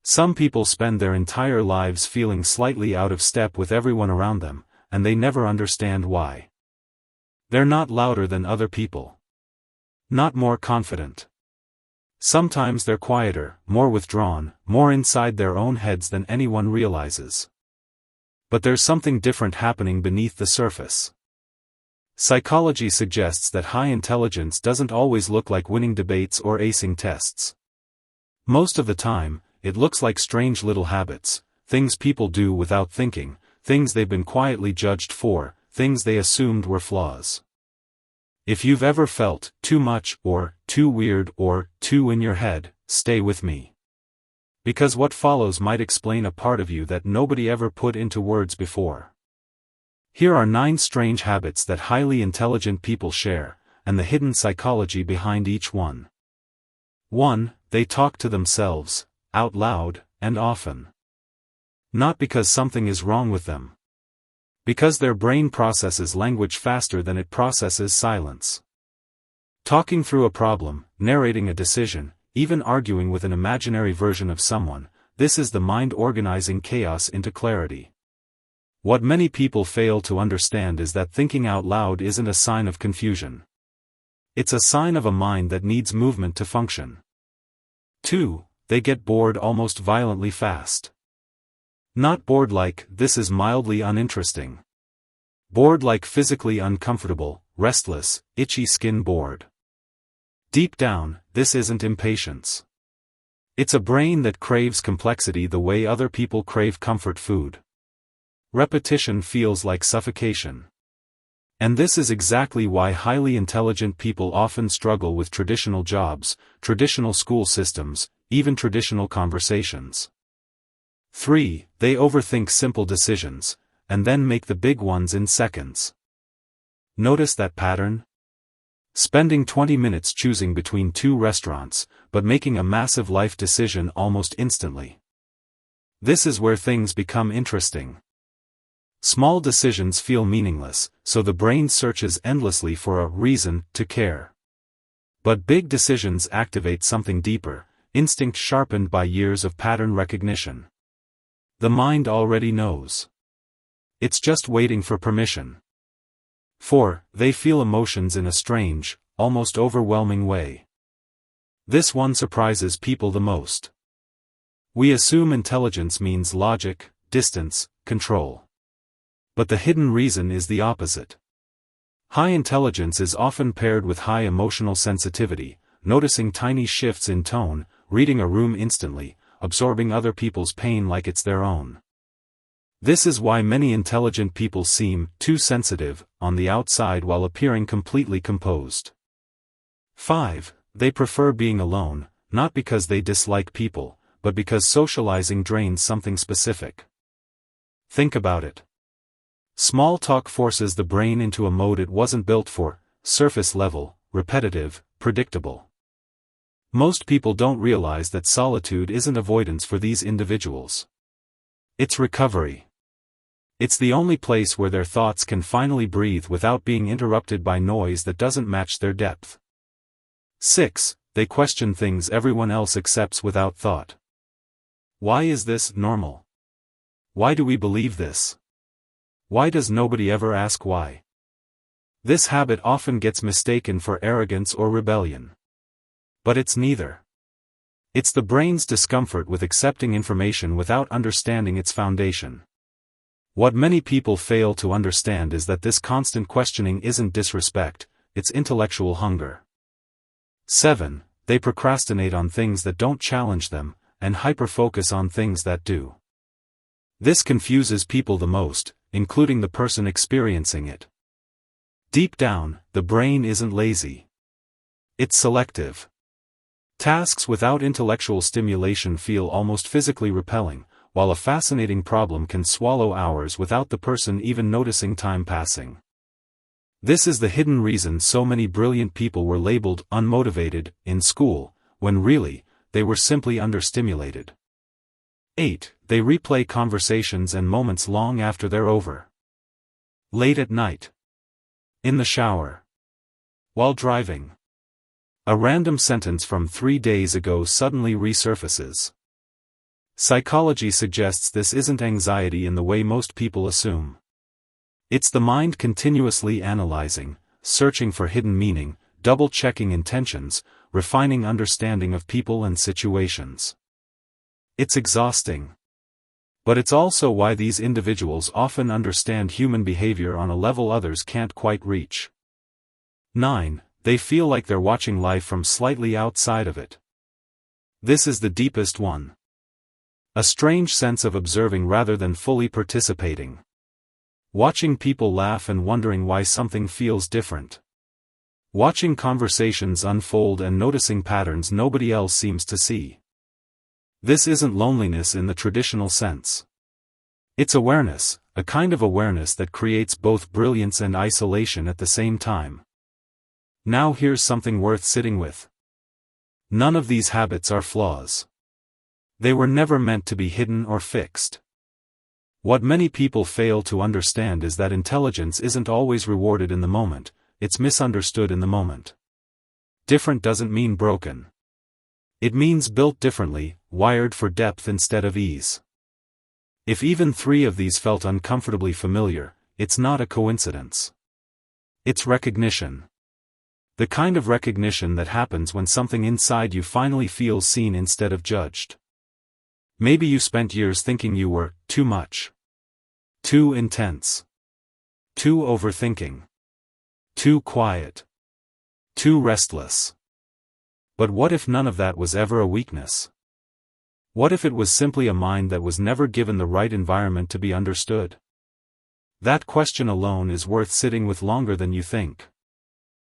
Some people spend their entire lives feeling slightly out of step with everyone around them, and they never understand why. They're not louder than other people. Not more confident. Sometimes they're quieter, more withdrawn, more inside their own heads than anyone realizes. But there's something different happening beneath the surface. Psychology suggests that high intelligence doesn't always look like winning debates or acing tests. Most of the time, it looks like strange little habits, things people do without thinking, things they've been quietly judged for, things they assumed were flaws. If you've ever felt too much or too weird or too in your head, stay with me. Because what follows might explain a part of you that nobody ever put into words before. Here are 9 strange habits that highly intelligent people share, and the hidden psychology behind each one. 1. They talk to themselves, out loud, and often. Not because something is wrong with them. Because their brain processes language faster than it processes silence. Talking through a problem, narrating a decision, even arguing with an imaginary version of someone, this is the mind organizing chaos into clarity. What many people fail to understand is that thinking out loud isn't a sign of confusion. It's a sign of a mind that needs movement to function. 2. They get bored almost violently fast. Not bored like, this is mildly uninteresting. Bored like physically uncomfortable, restless, itchy skin bored. Deep down, this isn't impatience. It's a brain that craves complexity the way other people crave comfort food. Repetition feels like suffocation. And this is exactly why highly intelligent people often struggle with traditional jobs, traditional school systems, even traditional conversations. 3. They overthink simple decisions, and then make the big ones in seconds. Notice that pattern? Spending 20 minutes choosing between 2 restaurants, but making a massive life decision almost instantly. This is where things become interesting. Small decisions feel meaningless, so the brain searches endlessly for a reason to care. But big decisions activate something deeper, instinct sharpened by years of pattern recognition. The mind already knows. It's just waiting for permission. 4. They feel emotions in a strange, almost overwhelming way. This one surprises people the most. We assume intelligence means logic, distance, control. But the hidden reason is the opposite. High intelligence is often paired with high emotional sensitivity, noticing tiny shifts in tone, reading a room instantly, absorbing other people's pain like it's their own. This is why many intelligent people seem too sensitive on the outside while appearing completely composed. 5. They prefer being alone, not because they dislike people, but because socializing drains something specific. Think about it. Small talk forces the brain into a mode it wasn't built for, surface level, repetitive, predictable. Most people don't realize that solitude isn't avoidance for these individuals. It's recovery. It's the only place where their thoughts can finally breathe without being interrupted by noise that doesn't match their depth. 6. They question things everyone else accepts without thought. Why is this normal? Why do we believe this? Why does nobody ever ask why? This habit often gets mistaken for arrogance or rebellion. But it's neither. It's the brain's discomfort with accepting information without understanding its foundation. What many people fail to understand is that this constant questioning isn't disrespect, it's intellectual hunger. 7. They procrastinate on things that don't challenge them, and hyper-focus on things that do. This confuses people the most, including the person experiencing it. Deep down, the brain isn't lazy. It's selective. Tasks without intellectual stimulation feel almost physically repelling, while a fascinating problem can swallow hours without the person even noticing time passing. This is the hidden reason so many brilliant people were labeled unmotivated in school, when really, they were simply understimulated. 8. They replay conversations and moments long after they're over. Late at night. In the shower. While driving. A random sentence from 3 days ago suddenly resurfaces. Psychology suggests this isn't anxiety in the way most people assume. It's the mind continuously analyzing, searching for hidden meaning, double-checking intentions, refining understanding of people and situations. It's exhausting. But it's also why these individuals often understand human behavior on a level others can't quite reach. 9. They feel like they're watching life from slightly outside of it. This is the deepest one. A strange sense of observing rather than fully participating. Watching people laugh and wondering why something feels different. Watching conversations unfold and noticing patterns nobody else seems to see. This isn't loneliness in the traditional sense. It's awareness, a kind of awareness that creates both brilliance and isolation at the same time. Now here's something worth sitting with. None of these habits are flaws. They were never meant to be hidden or fixed. What many people fail to understand is that intelligence isn't always rewarded in the moment, it's misunderstood in the moment. Different doesn't mean broken. It means built differently, wired for depth instead of ease. If even 3 of these felt uncomfortably familiar, it's not a coincidence. It's recognition. The kind of recognition that happens when something inside you finally feels seen instead of judged. Maybe you spent years thinking you were too much. Too intense. Too overthinking. Too quiet. Too restless. But what if none of that was ever a weakness? What if it was simply a mind that was never given the right environment to be understood? That question alone is worth sitting with longer than you think.